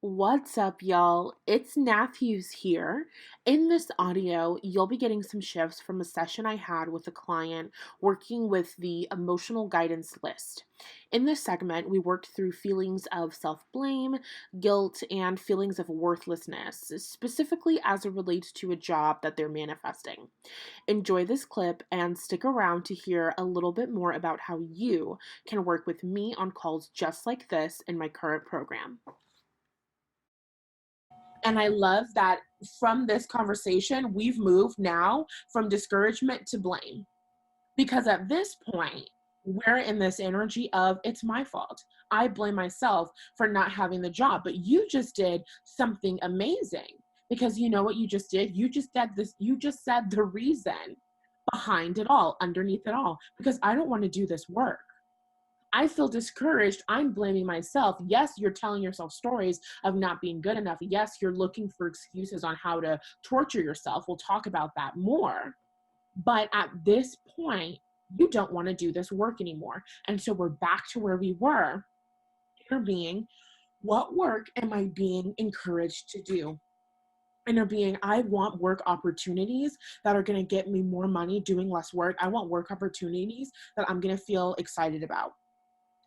What's up, y'all? It's Nathallie Hughes here. In this audio, you'll be getting some shifts from a session I had with a client working with the emotional guidance list. In this segment, we worked through feelings of self blame, guilt, and feelings of worthlessness, specifically as it relates to a job that they're manifesting. Enjoy this clip and stick around to hear a little bit more about how you can work with me on calls just like this in my current program. And I love that from this conversation, we've moved now from discouragement to blame. Because at this point, we're in this energy of it's my fault. I blame myself for not having the job. But you just did something amazing. Because you know what you just did? You just said the reason behind it all, underneath it all. Because I don't want to do this work. I feel discouraged. I'm blaming myself. Yes, you're telling yourself stories of not being good enough. Yes, you're looking for excuses on how to torture yourself. We'll talk about that more. But at this point, you don't want to do this work anymore. And so we're back to where we were. Inner being, what work am I being encouraged to do? Inner being, I want work opportunities that are going to get me more money doing less work. I want work opportunities that I'm going to feel excited about.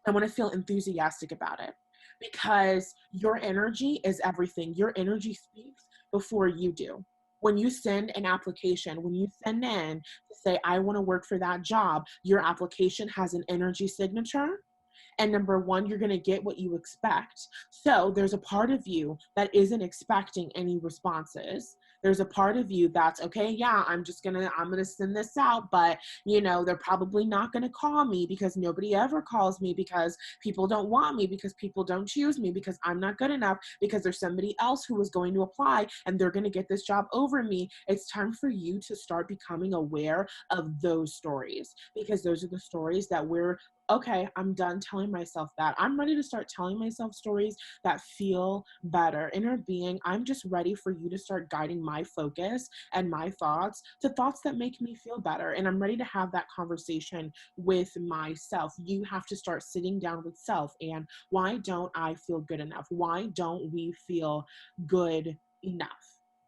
I want to feel enthusiastic about it because your energy is everything. Your energy speaks before you do. When you send an application, when you send in to say, I want to work for that job, your application has an energy signature. And number one, you're going to get what you expect. So there's a part of you that isn't expecting any responses. There's a part of you that's okay. Yeah, I'm going to send this out, but they're probably not going to call me because nobody ever calls me because people don't want me, because people don't choose me, because I'm not good enough, because there's somebody else who is going to apply and they're going to get this job over me. It's time for you to start becoming aware of those stories, because those are the stories that okay, I'm done telling myself that. I'm ready to start telling myself stories that feel better. Inner being, I'm just ready for you to start guiding my focus and my thoughts to thoughts that make me feel better. And I'm ready to have that conversation with myself. You have to start sitting down with self and why don't I feel good enough? Why don't we feel good enough?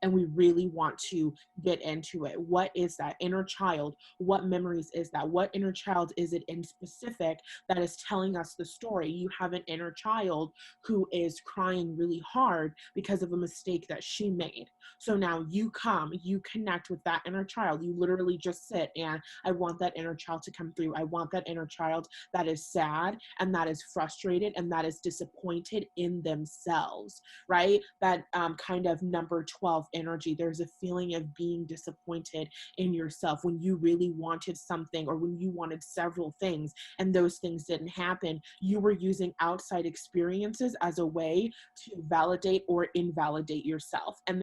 And we really want to get into it. What is that inner child? What memories is that? What inner child is it in specific that is telling us the story? You have an inner child who is crying really hard because of a mistake that she made. So now you connect with that inner child. You literally just sit and I want that inner child to come through. I want that inner child that is sad and that is frustrated and that is disappointed in themselves, right? That kind of number 12 energy. There's a feeling of being disappointed in yourself when you really wanted something or when you wanted several things and those things didn't happen. You were using outside experiences as a way to validate or invalidate yourself. And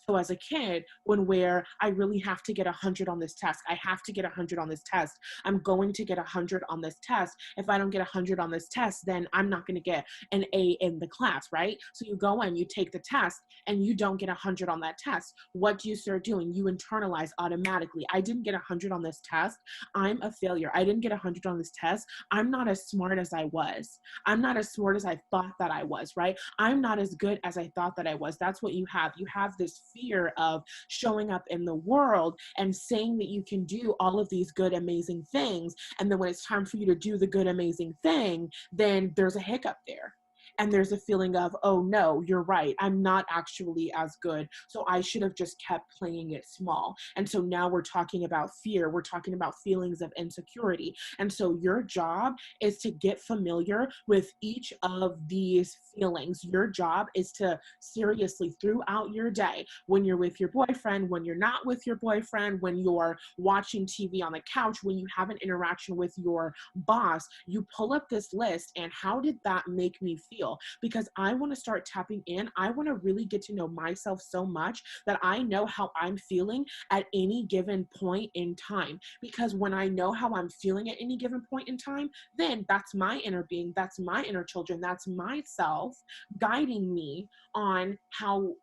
so as a kid, where I really have to get 100 on this test, I have to get 100 on this test. I'm going to get 100 on this test. If I don't get 100 on this test, then I'm not going to get an A in the class, right? So you go in, you take the test, and you don't get 100 on that test. What do you start doing? You internalize automatically. I didn't get 100 on this test. I'm a failure. I didn't get 100 on this test. I'm not as smart as I was. I'm not as smart as I thought that I was, right? I'm not as good as I thought that I was. That's what you have. You have this fear of showing up in the world and saying that you can do all of these good, amazing things. And then when it's time for you to do the good, amazing thing, then there's a hiccup there. And there's a feeling of, oh no, you're right. I'm not actually as good. So I should have just kept playing it small. And so now we're talking about fear. We're talking about feelings of insecurity. And so your job is to get familiar with each of these feelings. Your job is to seriously throughout your day, when you're with your boyfriend, when you're not with your boyfriend, when you're watching TV on the couch, when you have an interaction with your boss, you pull up this list and how did that make me feel? Because I want to start tapping in. I want to really get to know myself so much that I know how I'm feeling at any given point in time. Because when I know how I'm feeling at any given point in time, then that's my inner being, that's my inner children, that's myself guiding me on how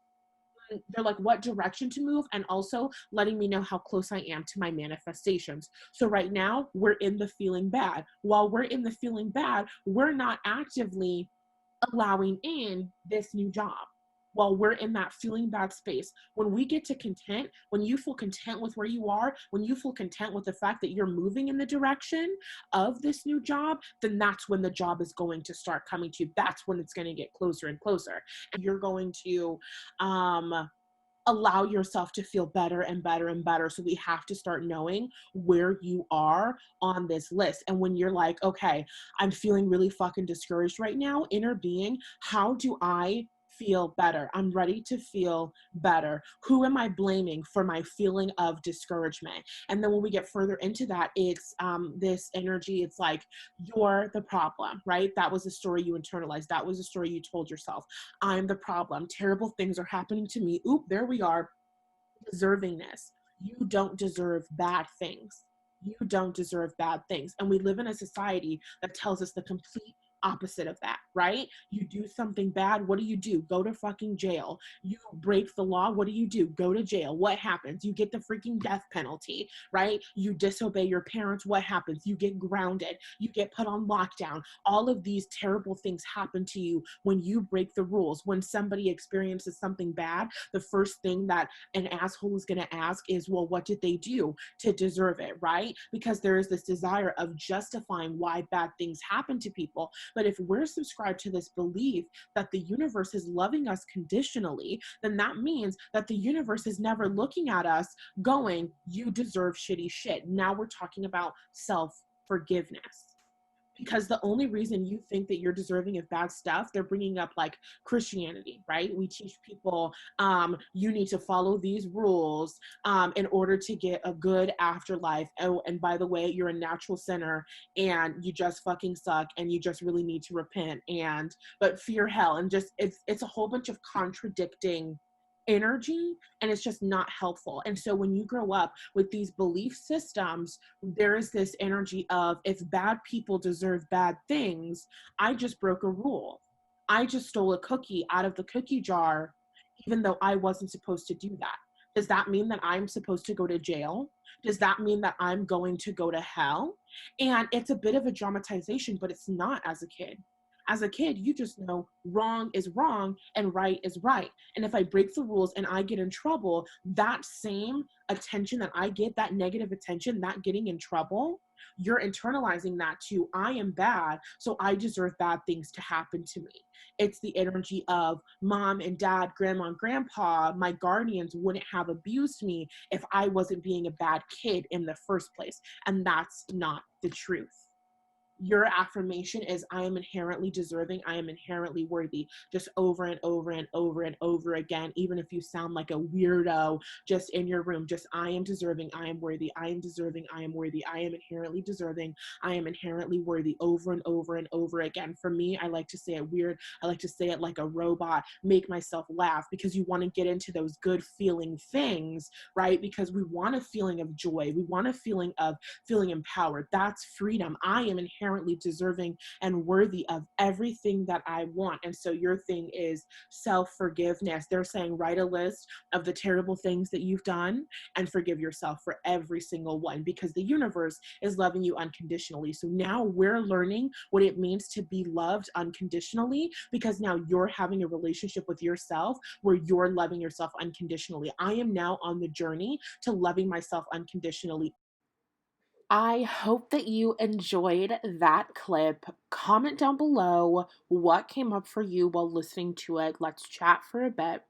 they're like what direction to move and also letting me know how close I am to my manifestations. So right now we're in the feeling bad. While we're in the feeling bad, we're not actively allowing in this new job while we're in that feeling bad space. When we get to content, when you feel content with where you are, when you feel content with the fact that you're moving in the direction of this new job, then that's when the job is going to start coming to you. That's when it's going to get closer and closer. And you're going to allow yourself to feel better and better and better. So we have to start knowing where you are on this list. And when you're like, okay, I'm feeling really fucking discouraged right now, inner being, how do I feel better? I'm ready to feel better. Who am I blaming for my feeling of discouragement? And then when we get further into that, it's this energy, it's like, you're the problem, right? That was a story you internalized. That was a story you told yourself. I'm the problem. Terrible things are happening to me. Oop, there we are. Deservingness. You don't deserve bad things. You don't deserve bad things. And we live in a society that tells us the complete opposite of that, right? You do something bad, what do? Go to fucking jail. You break the law, what do? Go to jail. What happens? You get the freaking death penalty, right? You disobey your parents, what happens? You get grounded. You get put on lockdown. All of these terrible things happen to you when you break the rules. When somebody experiences something bad, the first thing that an asshole is going to ask is, well, what did they do to deserve it, right? Because there is this desire of justifying why bad things happen to people. But if we're subscribed to this belief that the universe is loving us conditionally, then that means that the universe is never looking at us going, you deserve shitty shit. Now we're talking about self-forgiveness. Because the only reason you think that you're deserving of bad stuff, they're bringing up like Christianity, right? We teach people you need to follow these rules in order to get a good afterlife. Oh, and by the way, you're a natural sinner and you just fucking suck and you just really need to repent and but fear hell. And just it's a whole bunch of contradicting energy, and it's just not helpful. And so when you grow up with these belief systems, there is this energy of, if bad people deserve bad things, I just broke a rule. I just stole a cookie out of the cookie jar, even though I wasn't supposed to do that. Does that mean that I'm supposed to go to jail? Does that mean that I'm going to go to hell? And it's a bit of a dramatization, but it's not. As a kid, you just know wrong is wrong and right is right. And if I break the rules and I get in trouble, that same attention that I get, that negative attention, that getting in trouble, you're internalizing that to, I am bad, so I deserve bad things to happen to me. It's the energy of mom and dad, grandma and grandpa, my guardians wouldn't have abused me if I wasn't being a bad kid in the first place. And that's not the truth. Your affirmation is, I am inherently deserving, I am inherently worthy, just over and over and over and over again. Even if you sound like a weirdo just in your room, just, I am deserving, I am worthy, I am deserving, I am worthy, I am inherently deserving, I am inherently worthy, over and over and over again. For me, I like to say it weird, I like to say it like a robot, make myself laugh, because you want to get into those good feeling things, right? Because we want a feeling of joy, we want a feeling of feeling empowered. That's freedom. I am inherently deserving and worthy of everything that I want. And so your thing is self-forgiveness. They're saying, write a list of the terrible things that you've done and forgive yourself for every single one, because the universe is loving you unconditionally. So now we're learning what it means to be loved unconditionally, because now you're having a relationship with yourself where you're loving yourself unconditionally. I am now on the journey to loving myself unconditionally. I hope that you enjoyed that clip. Comment down below what came up for you while listening to it. Let's chat for a bit.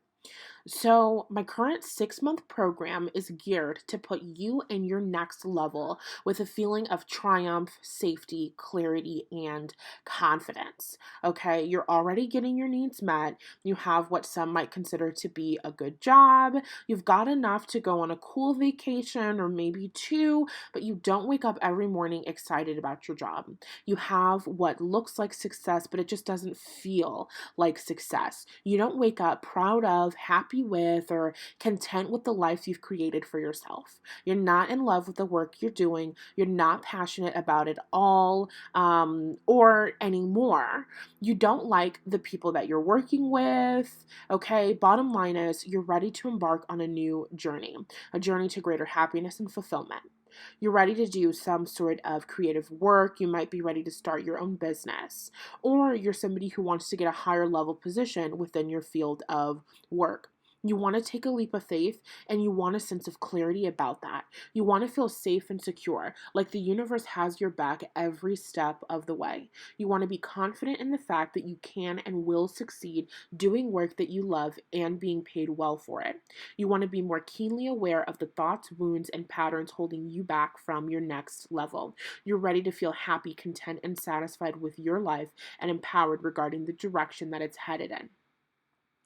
So, my current 6-month program is geared to put you in your next level with a feeling of triumph, safety, clarity, and confidence. Okay, you're already getting your needs met. You have what some might consider to be a good job. You've got enough to go on a cool vacation or maybe two, but you don't wake up every morning excited about your job. You have what looks like success, but it just doesn't feel like success. You don't wake up proud of, happy with, or content with the life you've created for yourself. You're not in love with the work you're doing. You're not passionate about it all or anymore. You don't like the people that you're working with. Okay, bottom line is, you're ready to embark on a new journey, a journey to greater happiness and fulfillment. You're ready to do some sort of creative work. You might be ready to start your own business, or you're somebody who wants to get a higher level position within your field of work. You want to take a leap of faith and you want a sense of clarity about that. You want to feel safe and secure, like the universe has your back every step of the way. You want to be confident in the fact that you can and will succeed doing work that you love and being paid well for it. You want to be more keenly aware of the thoughts, wounds, and patterns holding you back from your next level. You're ready to feel happy, content, and satisfied with your life and empowered regarding the direction that it's headed in.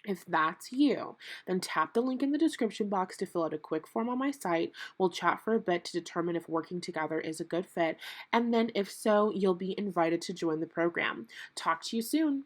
If that's you, then tap the link in the description box to fill out a quick form on my site. We'll chat for a bit to determine if working together is a good fit, and then if so, you'll be invited to join the program. Talk to you soon.